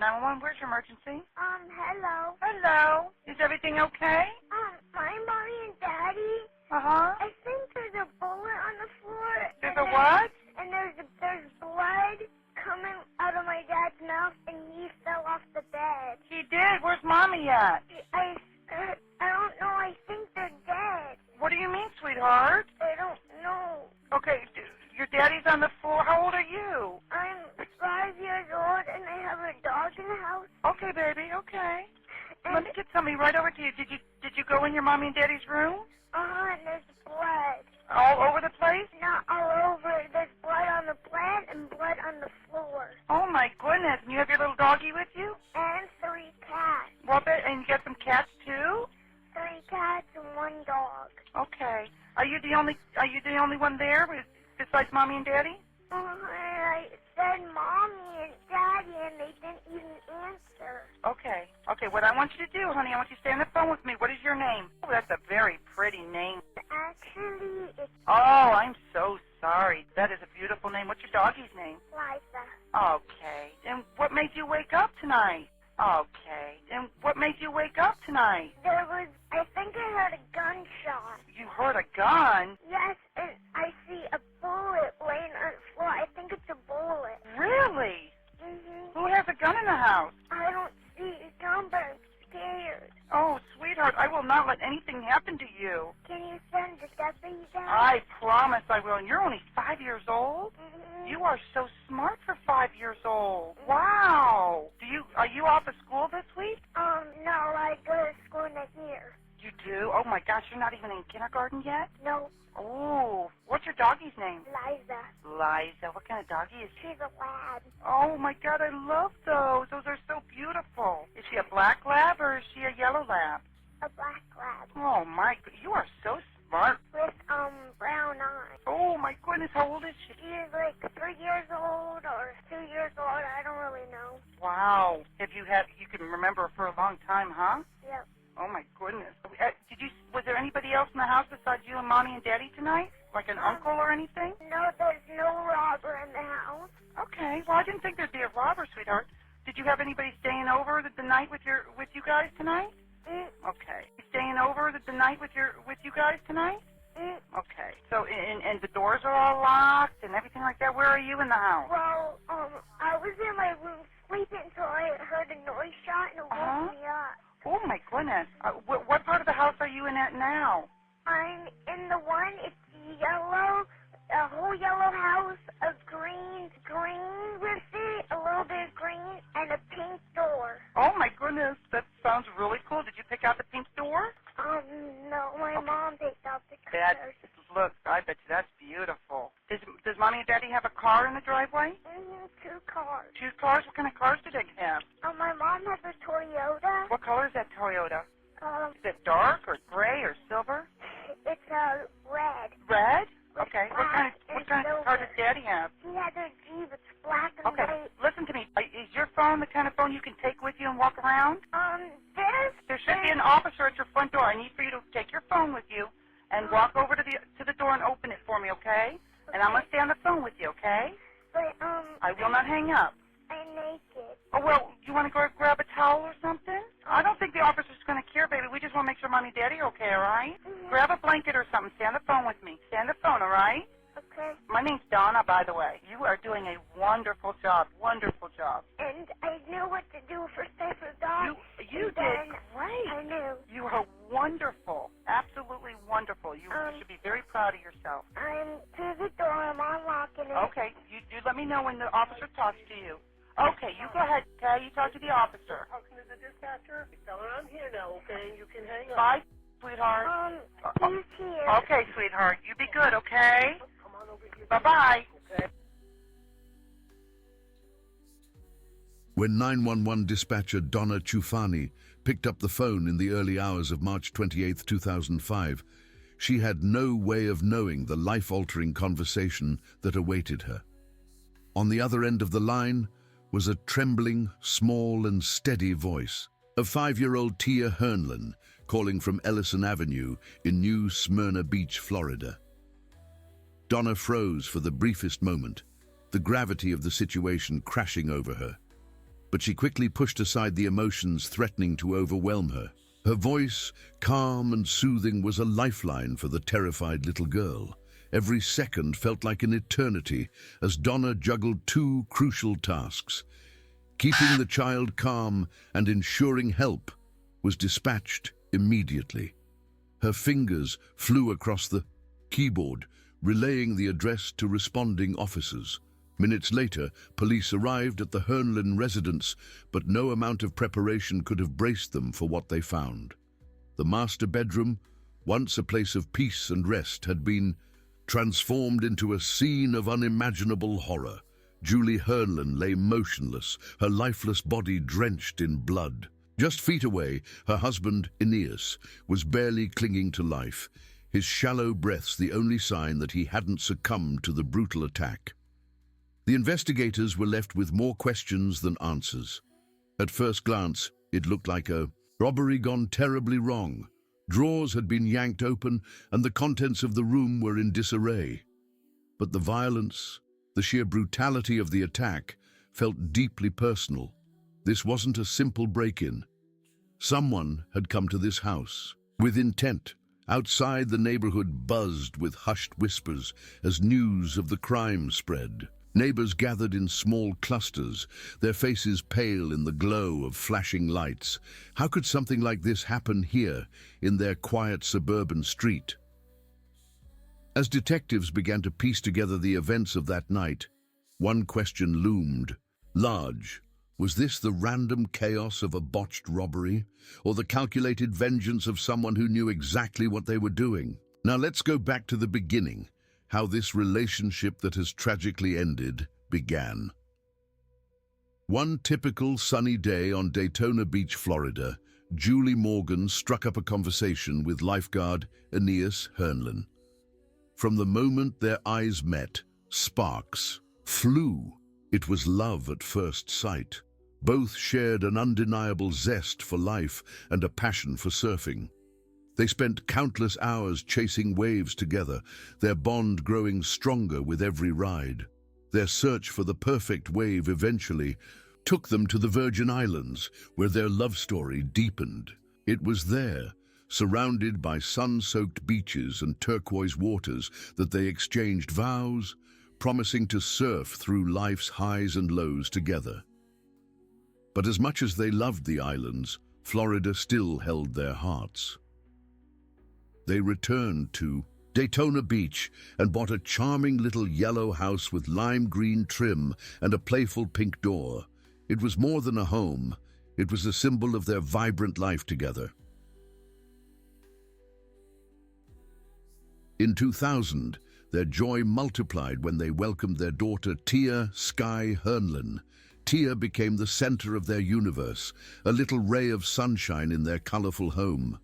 911, where's your emergency? Hello. Hello. Is everything okay? My mommy and daddy. Uh-huh. I think there's a bullet on the floor. There's a what? And there's blood coming out of my dad's mouth, and he fell off the bed. He did. Where's Mommy at? I don't know. I think they're dead. What do you mean, sweetheart? I don't know. Okay, your daddy's on the floor. How old are you? I'm 5 years old, and I have a dog in the house. Okay, baby, okay. And, Let me get something right over to you. Did you go in your mommy and daddy's room? and there's blood. All over the place? Not all over. There's blood on the plant and blood on the floor. Oh, my goodness. And you have your little doggie with you? And 3 cats. And you got some cats, too? 3 cats and 1 dog. Okay. Are you the only one there besides Mommy and Daddy? I said Mommy and Daddy, and they didn't even answer. Okay. Okay, what I want you to do, honey, I want you to stay on the phone with me. What is your name? Oh, that's a very pretty name. Actually, it's Oh, I'm so sorry. That is a beautiful name. What's your doggie's name? Liza. Okay. And what made you wake up tonight? Okay. And what made you wake up tonight? I think I heard a gunshot. You heard a gun? Yes, and I see a bullet laying on the floor. I think it's a bullet. Really? Mm-hmm. Who has a gun in the house? I don't see a gun, but I'm scared. Oh, sweetheart, I will not let anything happen to you. Can you send the deputy down? I promise I will. And you're only 5 years old? Mm-hmm. You are so smart for 5 years old. Wow. Are you off of school this week? No, I go to school next year. You do? Oh, my gosh, you're not even in kindergarten yet? No, Oh, what's your doggie's name? Liza. Liza. What kind of doggie is she? She's a lab. Oh, my God, I love those. Those are so beautiful. Is she a black lab or is she a yellow lab? A black lab. Oh, my, you are so smart. With, brown eyes. Oh, my goodness, how old is she? She's like 3 years old or 2 years old. I don't really know. Wow. You can remember her for a long time, huh? Yep. Oh, my goodness. Was there anybody else in the house besides you and Mommy and Daddy tonight? Like an uncle or anything? No, there's no robber in the house. Okay. Well, I didn't think there'd be a robber, sweetheart. Did you have anybody staying over the night with you guys tonight? Okay. Staying over the night with you guys tonight? Okay. So, and the doors are all locked and everything like that. Where are you in the house? Well, I was in my room sleeping until I heard a noise shot and it woke me up. Oh, my goodness. What part of the house are you in at now? I'm in the one, it's yellow, a whole yellow house, a green with it, a little bit of green, and a pink door. Oh, my goodness. That sounds really cool. Did you pick out the pink door? No, my mom picked out the colors. Look, I bet you that's beautiful. Does Mommy and Daddy have a car in the driveway? 2 cars. 2 cars? What kind of cars do they have? My mom has a Toyota. What color is that Toyota? Is it dark or gray or silver? It's red. Red? Okay. What kind of car does silver. Daddy have? He has a Jeep. It's black and Okay. white. Listen to me. Is your phone the kind of phone you can take with you and walk around? There should be an officer at your front door. I need for you to take your phone with you and walk over to the door and open it for me, okay? And I'm gonna stay on the phone with you, okay? But I will not hang up. I'm naked. Oh, well, you want to go grab a towel or something? I don't think the officer's going to care, baby. We just want to make sure Mommy and Daddy are okay, all right? Grab a blanket or something. Stay on the phone with me. Stay on the phone, all right? Okay. My name's Donna, by the way. You are doing a wonderful job. Wonderful job. And I knew what to do first I forgot. You did great. I knew. You are wonderful. Absolutely wonderful. You should be very proud of yourself. I'm to the door. I'm unlocking it. Okay. You let me know when the officer talks to you. Okay, you go ahead, okay? You talk to the officer. Talking to the dispatcher. Tell her I'm here now, okay? You can hang up. Bye, sweetheart. He's here. Okay, sweetheart. You be good, okay? Come on over here. Bye-bye. Okay. When 911 dispatcher Donna Ciufani picked up the phone in the early hours of March 28, 2005, she had no way of knowing the life-altering conversation that awaited her. On the other end of the line was a trembling, small and steady voice of 5-year-old Tian Hernlen calling from Ellison Avenue in New Smyrna Beach, Florida. Donna froze for the briefest moment, the gravity of the situation crashing over her. but she quickly pushed aside the emotions threatening to overwhelm her. Her voice, calm and soothing, was a lifeline for the terrified little girl. Every second felt like an eternity as Donna juggled two crucial tasks. Keeping the child calm and ensuring help was dispatched immediately. Her fingers flew across the keyboard, relaying the address to responding officers. Minutes later, police arrived at the Hernlen residence, but no amount of preparation could have braced them for what they found. The master bedroom, once a place of peace and rest, had been transformed into a scene of unimaginable horror. Julie Hernlen lay motionless, her lifeless body drenched in blood. Just feet away, her husband, Aeneas, was barely clinging to life, his shallow breaths the only sign that he hadn't succumbed to the brutal attack. The investigators were left with more questions than answers. At first glance, it looked like a robbery gone terribly wrong. Drawers had been yanked open, and the contents of the room were in disarray. But the violence, the sheer brutality of the attack, felt deeply personal. This wasn't a simple break-in. Someone had come to this house with intent. Outside, the neighborhood buzzed with hushed whispers as news of the crime spread. Neighbors gathered in small clusters, their faces pale in the glow of flashing lights. How could something like this happen here, in their quiet suburban street? As detectives began to piece together the events of that night, one question loomed large. Was this the random chaos of a botched robbery, or the calculated vengeance of someone who knew exactly what they were doing? Now let's go back to the beginning. How this relationship that has tragically ended began. One typical sunny day on Daytona Beach, Florida, Julie Morgan struck up a conversation with lifeguard Aeneas Hernlen. From the moment their eyes met, sparks flew. It was love at first sight. Both shared an undeniable zest for life and a passion for surfing. They spent countless hours chasing waves together, their bond growing stronger with every ride. Their search for the perfect wave eventually took them to the Virgin Islands, where their love story deepened. It was there, surrounded by sun-soaked beaches and turquoise waters, that they exchanged vows, promising to surf through life's highs and lows together. But as much as they loved the islands, Florida still held their hearts. They returned to Daytona Beach and bought a charming little yellow house with lime green trim and a playful pink door. It was more than a home. It was a symbol of their vibrant life together. In 2000, their joy multiplied when they welcomed their daughter Tian Hernlen. Tia became the center of their universe, a little ray of sunshine in their colorful home.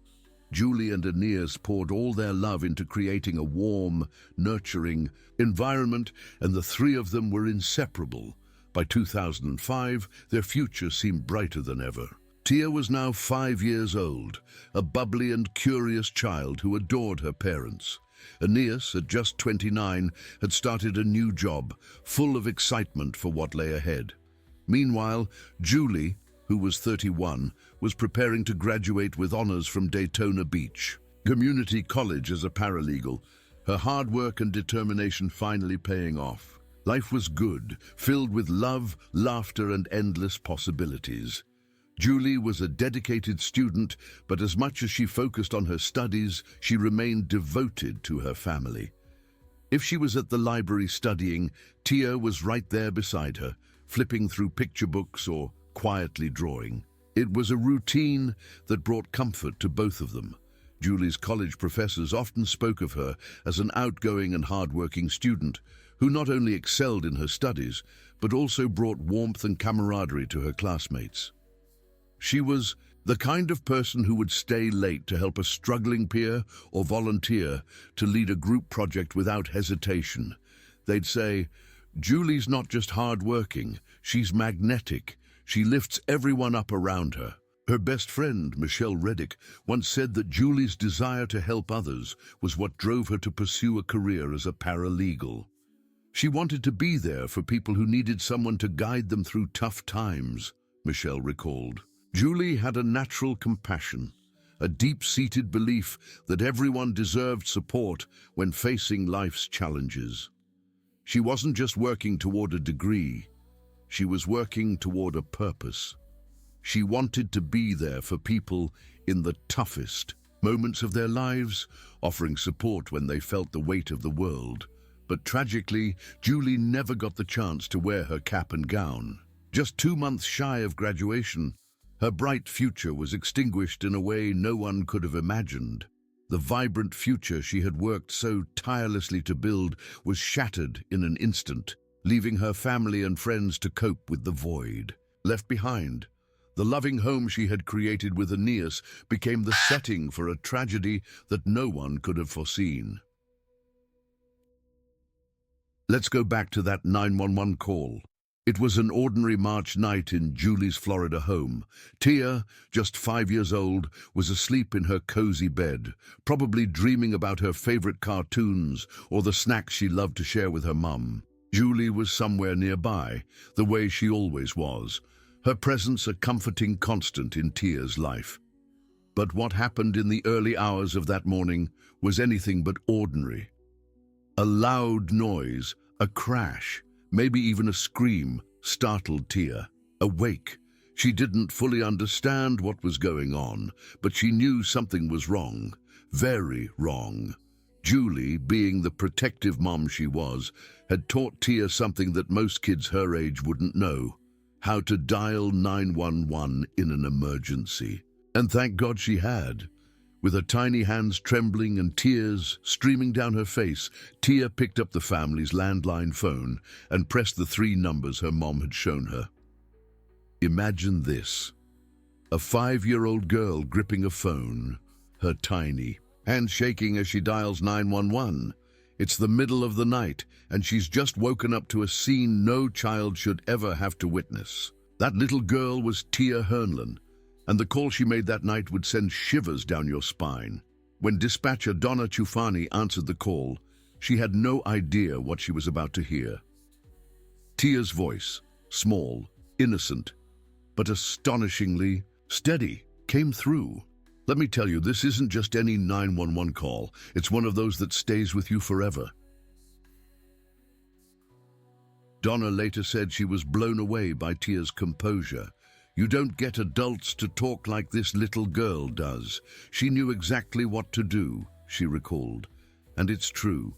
Julie and Aeneas poured all their love into creating a warm, nurturing environment, and the three of them were inseparable. By 2005, their future seemed brighter than ever. Tia was now 5 years old, a bubbly and curious child who adored her parents. Aeneas, at just 29, had started a new job, full of excitement for what lay ahead. Meanwhile, Julie, who was 31, was preparing to graduate with honors from Daytona Beach Community College as a paralegal, her hard work and determination finally paying off. Life was good, filled with love, laughter, and endless possibilities. Julie was a dedicated student, but as much as she focused on her studies, she remained devoted to her family. If she was at the library studying, Tia was right there beside her, flipping through picture books or quietly drawing. It was a routine that brought comfort to both of them. Julie's college professors often spoke of her as an outgoing and hard-working student who not only excelled in her studies, but also brought warmth and camaraderie to her classmates. She was the kind of person who would stay late to help a struggling peer or volunteer to lead a group project without hesitation. They'd say, "Julie's not just hard-working, she's magnetic. She lifts everyone up around her." Her best friend, Michelle Reddick, once said that Julie's desire to help others was what drove her to pursue a career as a paralegal. She wanted to be there for people who needed someone to guide them through tough times. Michelle recalled. Julie had a natural compassion, a deep-seated belief that everyone deserved support when facing life's challenges. She wasn't just working toward a degree, she was working toward a purpose. She wanted to be there for people in the toughest moments of their lives, offering support when they felt the weight of the world. But tragically, Julie never got the chance to wear her cap and gown. Just 2 months shy of graduation, her bright future was extinguished in a way no one could have imagined. The vibrant future she had worked so tirelessly to build was shattered in an instant, leaving her family and friends to cope with the void. Left behind, the loving home she had created with Aeneas became the setting for a tragedy that no one could have foreseen. Let's go back to that 911 call. It was an ordinary March night in Julie's Florida home. Tia, just 5 years old, was asleep in her cozy bed, probably dreaming about her favorite cartoons or the snacks she loved to share with her mum. Julie was somewhere nearby, the way she always was, her presence a comforting constant in Tia's life. But what happened in the early hours of that morning was anything but ordinary. A loud noise, a crash, maybe even a scream, startled Tia. Awake, she didn't fully understand what was going on, but she knew something was wrong, very wrong. Julie, being the protective mom she was, had taught Tia something that most kids her age wouldn't know: how to dial 911 in an emergency. And thank God she had. With her tiny hands trembling and tears streaming down her face, Tia picked up the family's landline phone and pressed the 3 numbers her mom had shown her. Imagine this: a 5-year-old girl gripping a phone, her tiny hands shaking as she dials 911. It's the middle of the night, and she's just woken up to a scene no child should ever have to witness. That little girl was Tian Hernlen, and the call she made that night would send shivers down your spine. When dispatcher Donna Ciufani answered the call, she had no idea what she was about to hear. Tia's voice, small, innocent, but astonishingly steady, came through. Let me tell you, this isn't just any 911 call. It's one of those that stays with you forever. Donna later said she was blown away by Tia's composure. You don't get adults to talk like this little girl does. She knew exactly what to do, she recalled. And it's true.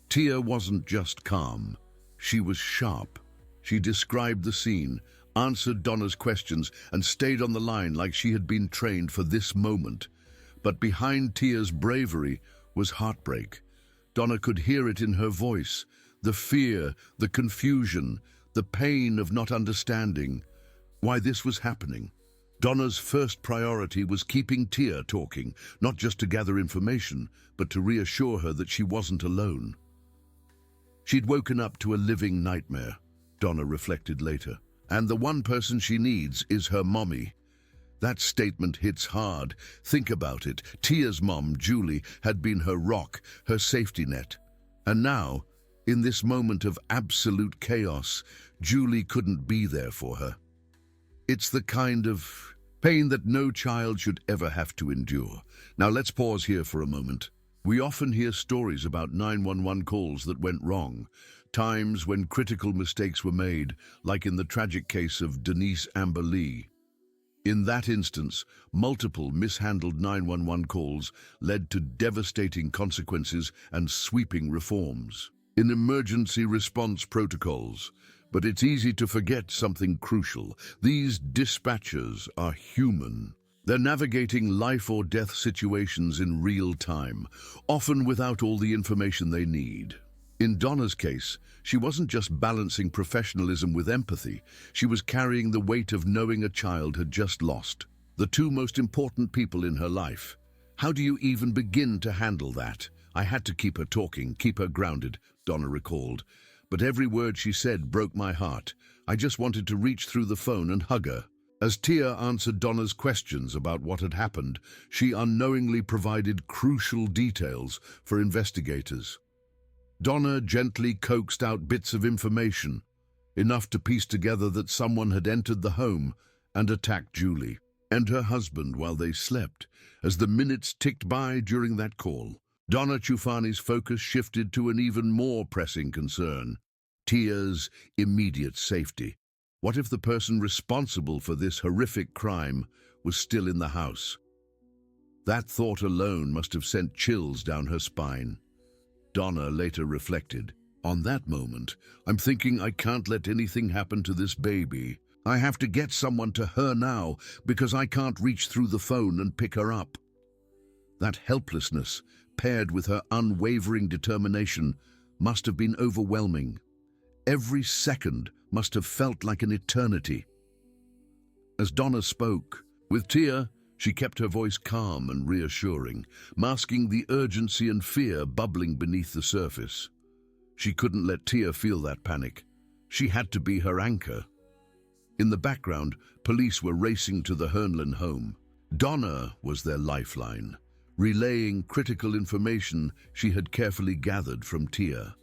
Tia wasn't just calm. She was sharp. She described the scene, answered Donna's questions, and stayed on the line like she had been trained for this moment. But behind Tia's bravery was heartbreak. Donna could hear it in her voice, the fear, the confusion, the pain of not understanding why this was happening. Donna's first priority was keeping Tia talking, not just to gather information, but to reassure her that she wasn't alone. She'd woken up to a living nightmare, Donna reflected later. And the one person she needs is her mommy. That statement hits hard. Think about it. Tia's mom, Julie, had been her rock, her safety net. And now, in this moment of absolute chaos, Julie couldn't be there for her. It's the kind of pain that no child should ever have to endure. Now let's pause here for a moment. We often hear stories about 911 calls that went wrong, times when critical mistakes were made, like in the tragic case of Denise Amber Lee. In that instance, multiple mishandled 911 calls led to devastating consequences and sweeping reforms in emergency response protocols. But it's easy to forget something crucial. These dispatchers are human. They're navigating life or death situations in real time, often without all the information they need. In Donna's case, she wasn't just balancing professionalism with empathy. She was carrying the weight of knowing a child had just lost the 2 most important people in her life. How do you even begin to handle that? I had to keep her talking, keep her grounded, Donna recalled. But every word she said broke my heart. I just wanted to reach through the phone and hug her. As Tia answered Donna's questions about what had happened, she unknowingly provided crucial details for investigators. Donna gently coaxed out bits of information, enough to piece together that someone had entered the home and attacked Julie and her husband while they slept. As the minutes ticked by during that call, Donna Ciufani's focus shifted to an even more pressing concern: Tia's immediate safety. What if the person responsible for this horrific crime was still in the house? That thought alone must have sent chills down her spine. Donna later reflected, "On that moment, I'm thinking I can't let anything happen to this baby. I have to get someone to her now because I can't reach through the phone and pick her up." That helplessness, paired with her unwavering determination, must have been overwhelming. Every second must have felt like an eternity. As Donna spoke, with Tia, she kept her voice calm and reassuring, masking the urgency and fear bubbling beneath the surface. She couldn't let Tia feel that panic. She had to be her anchor. In the background, police were racing to the Hernlen home. Donna was their lifeline, relaying critical information she had carefully gathered from Tia.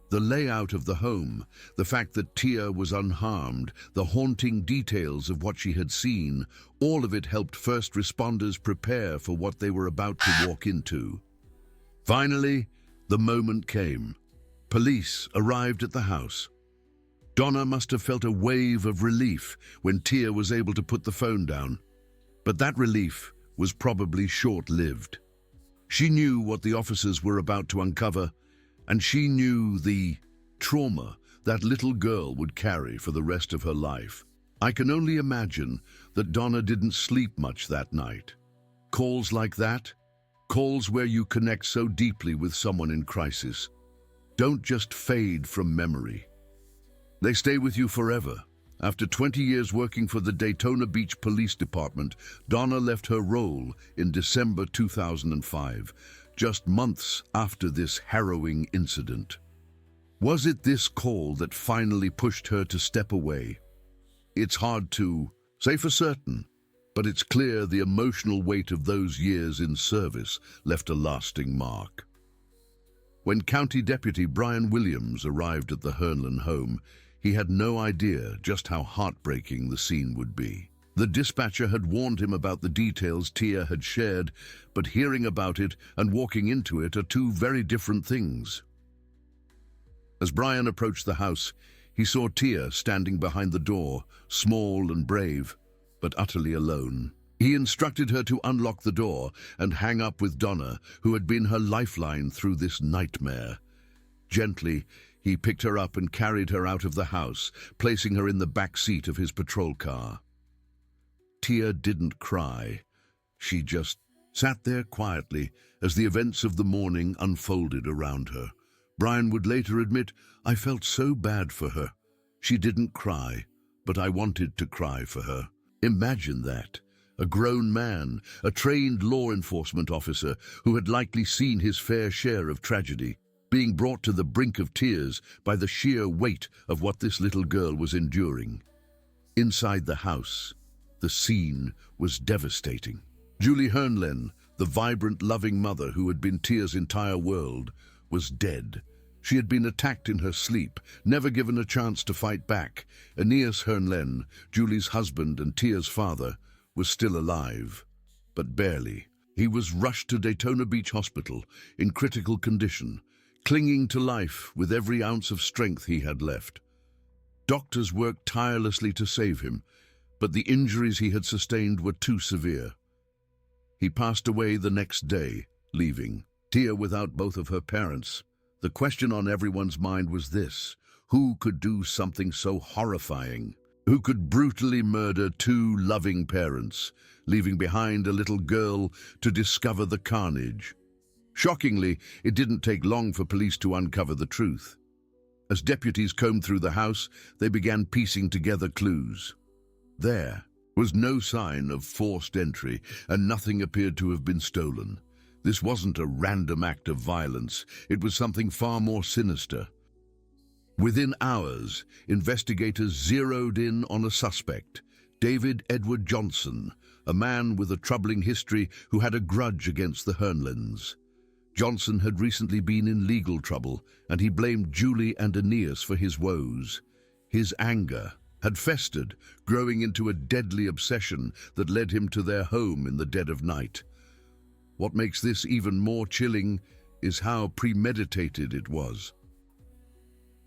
The layout of the home, the fact that Tia was unharmed, the haunting details of what she had seen, all of it helped first responders prepare for what they were about to walk into. Finally, the moment came. Police arrived at the house. Donna must have felt a wave of relief when Tia was able to put the phone down. But that relief was probably short-lived. She knew what the officers were about to uncover, and she knew the trauma that little girl would carry for the rest of her life. I can only imagine that Donna didn't sleep much that night. Calls like that, calls where you connect so deeply with someone in crisis, don't just fade from memory. They stay with you forever. After 20 years working for the Daytona Beach Police Department, Donna left her role in December 2005, just months after this harrowing incident. Was it this call that finally pushed her to step away? It's hard to say for certain, but it's clear the emotional weight of those years in service left a lasting mark. When County Deputy Brian Williams arrived at the Hernlen home, he had no idea just how heartbreaking the scene would be. The dispatcher had warned him about the details Tia had shared, but hearing about it and walking into it are two very different things. As Brian approached the house, he saw Tia standing behind the door, small and brave, but utterly alone. He instructed her to unlock the door and hang up with Donna, who had been her lifeline through this nightmare. Gently, he picked her up and carried her out of the house, placing her in the back seat of his patrol car. Tia didn't cry. She just sat there quietly as the events of the morning unfolded around her. Brian would later admit, "I felt so bad for her. She didn't cry, but I wanted to cry for her." Imagine that. A grown man, a trained law enforcement officer who had likely seen his fair share of tragedy, being brought to the brink of tears by the sheer weight of what this little girl was enduring. Inside the house, the scene was devastating. Julie Hernlen, the vibrant, loving mother who had been Tia's entire world, was dead. She had been attacked in her sleep, never given a chance to fight back. Aeneas Hernlen, Julie's husband and Tia's father, was still alive, but barely. He was rushed to Daytona Beach Hospital in critical condition, clinging to life with every ounce of strength he had left. Doctors worked tirelessly to save him, but the injuries he had sustained were too severe. He passed away the next day, leaving Tia without both of her parents. The question on everyone's mind was this: who could do something so horrifying? Who could brutally murder two loving parents, leaving behind a little girl to discover the carnage? Shockingly, it didn't take long for police to uncover the truth. As deputies combed through the house, they began piecing together clues. There was no sign of forced entry, and nothing appeared to have been stolen. This wasn't a random act of violence. It was something far more sinister. Within hours, investigators zeroed in on a suspect, David Edward Johnson, a man with a troubling history who had a grudge against the Hernlens. Johnson had recently been in legal trouble, and he blamed Julie and Aeneas for his woes. His anger had festered, growing into a deadly obsession that led him to their home in the dead of night. What makes this even more chilling is how premeditated it was.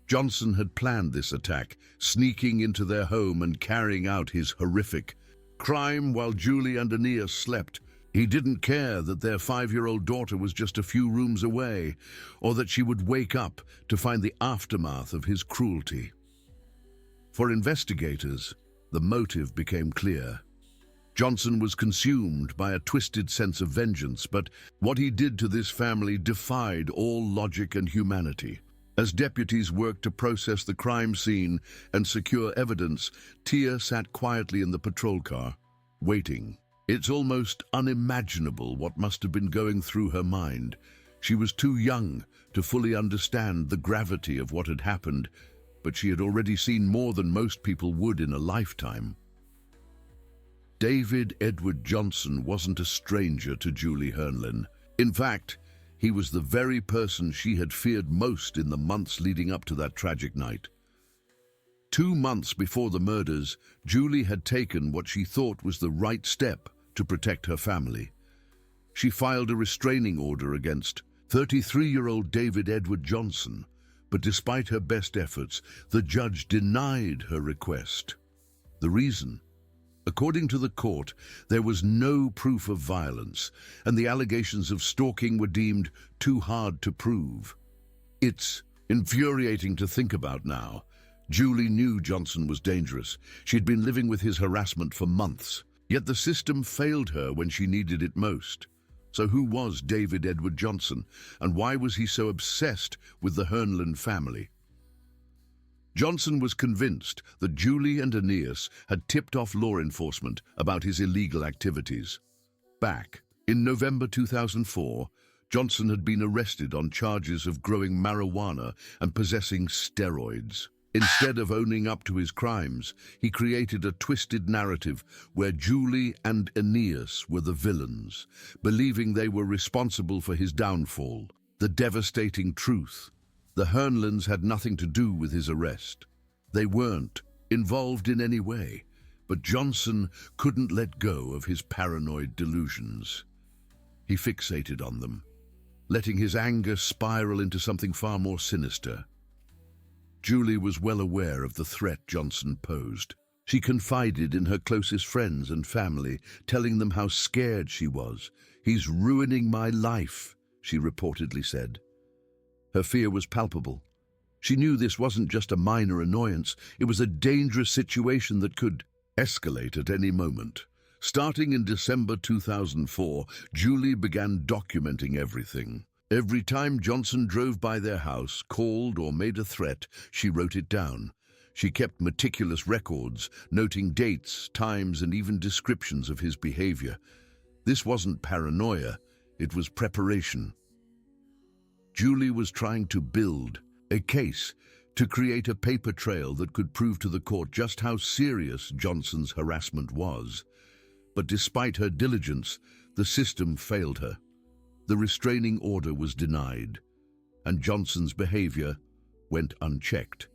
Johnson had planned this attack, sneaking into their home and carrying out his horrific crime while Julie and Aeneas slept. He didn't care that their 5-year-old daughter was just a few rooms away, or that she would wake up to find the aftermath of his cruelty. For investigators, the motive became clear. Johnson was consumed by a twisted sense of vengeance, but what he did to this family defied all logic and humanity. As deputies worked to process the crime scene and secure evidence, Tia sat quietly in the patrol car, waiting. It's almost unimaginable what must have been going through her mind. She was too young to fully understand the gravity of what had happened, but she had already seen more than most people would in a lifetime. David Edward Johnson wasn't a stranger to Julie Hernlen. In fact, he was the very person she had feared most in the months leading up to that tragic night. 2 months before the murders, Julie had taken what she thought was the right step to protect her family. She filed a restraining order against 33-year-old David Edward Johnson, but despite her best efforts, the judge denied her request. The reason? According to the court, there was no proof of violence, and the allegations of stalking were deemed too hard to prove. It's infuriating to think about now. Julie knew Johnson was dangerous. She'd been living with his harassment for months, yet the system failed her when she needed it most. So who was David Edward Johnson, and why was he so obsessed with the Hernlen family? Johnson was convinced that Julie and Aeneas had tipped off law enforcement about his illegal activities. Back in November 2004, Johnson had been arrested on charges of growing marijuana and possessing steroids. Instead of owning up to his crimes, he created a twisted narrative where Julie and Aeneas were the villains, believing they were responsible for his downfall. The devastating truth: the Hernlens had nothing to do with his arrest. They weren't involved in any way, but Johnson couldn't let go of his paranoid delusions. He fixated on them, letting his anger spiral into something far more sinister. Julie was well aware of the threat Johnson posed. She confided in her closest friends and family, telling them how scared she was. "He's ruining my life," she reportedly said. Her fear was palpable. She knew this wasn't just a minor annoyance, it was a dangerous situation that could escalate at any moment. Starting in December 2004, Julie began documenting everything. Every time Johnson drove by their house, called or made a threat, she wrote it down. She kept meticulous records, noting dates, times, and even descriptions of his behavior. This wasn't paranoia, it was preparation. Julie was trying to build a case, to create a paper trail that could prove to the court just how serious Johnson's harassment was. But despite her diligence, the system failed her. The restraining order was denied, and Johnson's behavior went unchecked.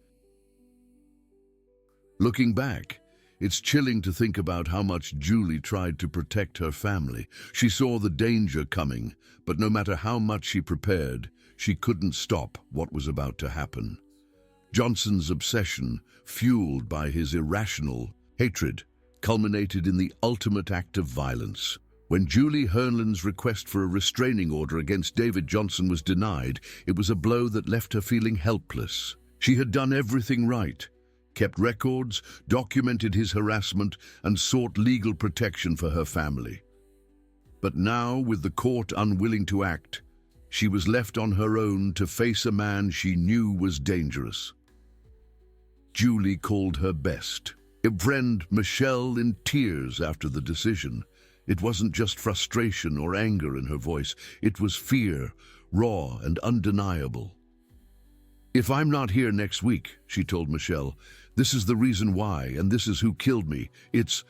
Looking back, it's chilling to think about how much Julie tried to protect her family. She saw the danger coming, but no matter how much she prepared, she couldn't stop what was about to happen. Johnson's obsession, fueled by his irrational hatred, culminated in the ultimate act of violence. When Julie Hernlen's request for a restraining order against David Johnson was denied, it was a blow that left her feeling helpless. She had done everything right, kept records, documented his harassment, and sought legal protection for her family. But now, with the court unwilling to act, she was left on her own to face a man she knew was dangerous. Julie called her best friend Michelle in tears after the decision. It wasn't just frustration or anger in her voice, it was fear, raw and undeniable. "If I'm not here next week," she told Michelle, "this is the reason why, and this is who killed me." It's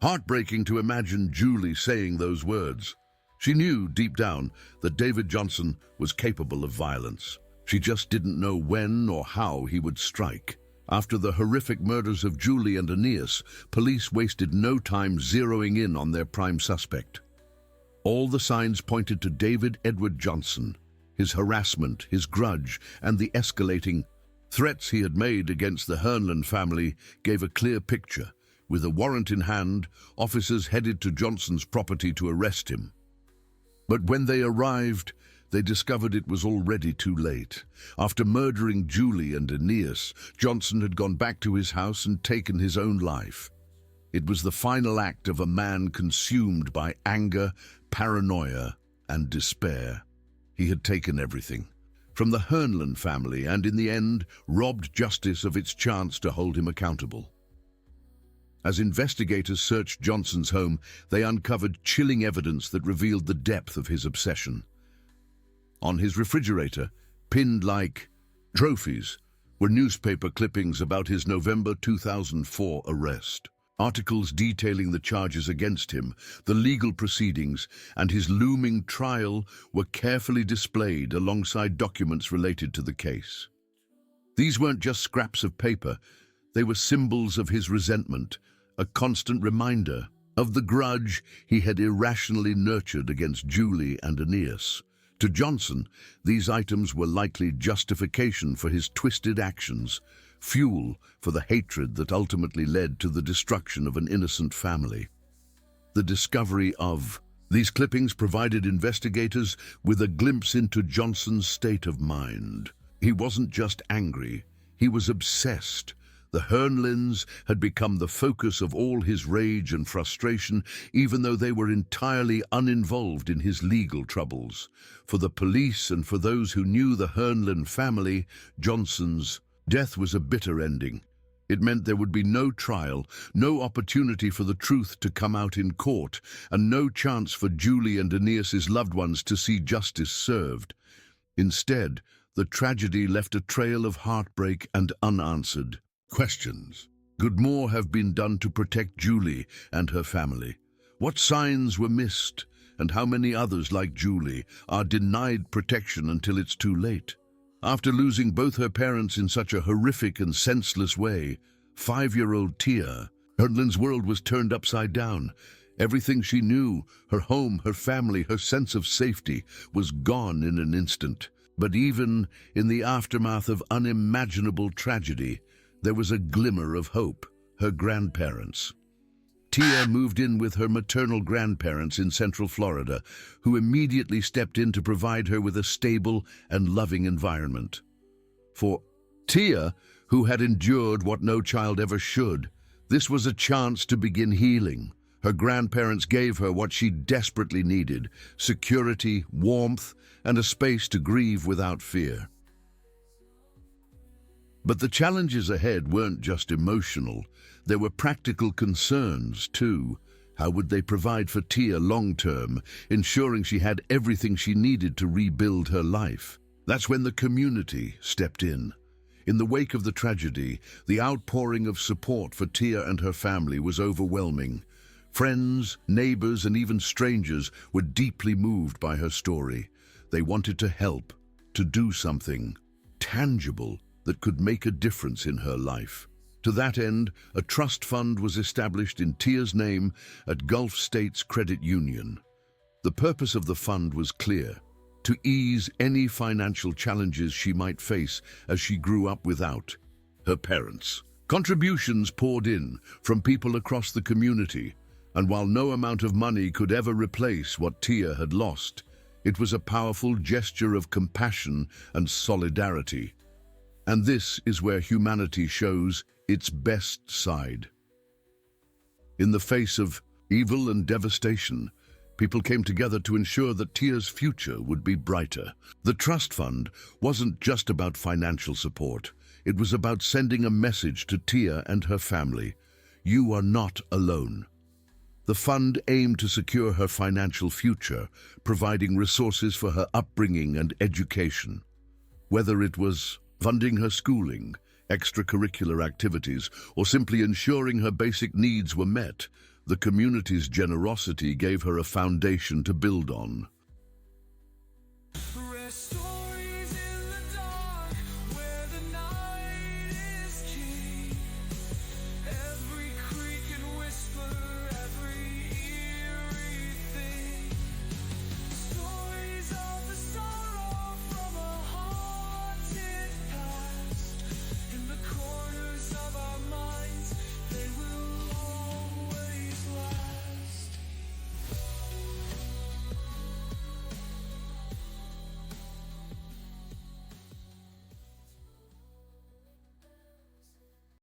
heartbreaking to imagine Julie saying those words. She knew deep down that David Johnson was capable of violence. She just didn't know when or how he would strike. After the horrific murders of Julie and Aeneas, police wasted no time zeroing in on their prime suspect. All the signs pointed to David Edward Johnson. His harassment, his grudge, and the escalating threats he had made against the Hernlen family gave a clear picture. With a warrant in hand, officers headed to Johnson's property to arrest him. But when they arrived, they discovered it was already too late. After murdering Julie and Aeneas, Johnson had gone back to his house and taken his own life. It was the final act of a man consumed by anger, paranoia, and despair. He had taken everything from the Hernlen family and, in the end, robbed justice of its chance to hold him accountable. As investigators searched Johnson's home, they uncovered chilling evidence that revealed the depth of his obsession. On his refrigerator, pinned like trophies, were newspaper clippings about his November 2004 arrest. Articles detailing the charges against him, the legal proceedings, and his looming trial were carefully displayed alongside documents related to the case. These weren't just scraps of paper, they were symbols of his resentment, a constant reminder of the grudge he had irrationally nurtured against Julie and Aeneas. To Johnson, these items were likely justification for his twisted actions, fuel for the hatred that ultimately led to the destruction of an innocent family. The discovery of these clippings provided investigators with a glimpse into Johnson's state of mind. He wasn't just angry, he was obsessed. The Hernlens had become the focus of all his rage and frustration, even though they were entirely uninvolved in his legal troubles. For the police and for those who knew the Hernlen family, Johnson's death was a bitter ending. It meant there would be no trial, no opportunity for the truth to come out in court, and no chance for Julie and Aeneas's loved ones to see justice served. Instead, the tragedy left a trail of heartbreak and unanswered questions. Could more have been done to protect Julie and her family? What signs were missed, and how many others like Julie are denied protection until it's too late? After losing both her parents in such a horrific and senseless way, 5-year-old Tian Hernlen's world was turned upside down. Everything she knew, her home, her family, her sense of safety, was gone in an instant. But even in the aftermath of unimaginable tragedy, there was a glimmer of hope: her grandparents. Tian moved in with her maternal grandparents in Central Florida, who immediately stepped in to provide her with a stable and loving environment. For Tian, who had endured what no child ever should, this was a chance to begin healing. Her grandparents gave her what she desperately needed: security, warmth, and a space to grieve without fear. But the challenges ahead weren't just emotional. There were practical concerns, too. How would they provide for Tian long-term, ensuring she had everything she needed to rebuild her life? That's when the community stepped in. In the wake of the tragedy, the outpouring of support for Tian and her family was overwhelming. Friends, neighbors, and even strangers were deeply moved by her story. They wanted to help, to do something tangible that could make a difference in her life. To that end, a trust fund was established in Tia's name at Gulf States Credit Union. The purpose of the fund was clear: to ease any financial challenges she might face as she grew up without her parents. Contributions poured in from people across the community, and while no amount of money could ever replace what Tian had lost, it was a powerful gesture of compassion and solidarity. And this is where humanity shows its best side. In the face of evil and devastation, people came together to ensure that Tia's future would be brighter. The trust fund wasn't just about financial support. It was about sending a message to Tian and her family: you are not alone. The fund aimed to secure her financial future, providing resources for her upbringing and education. Whether it was funding her schooling, extracurricular activities, or simply ensuring her basic needs were met, the community's generosity gave her a foundation to build on.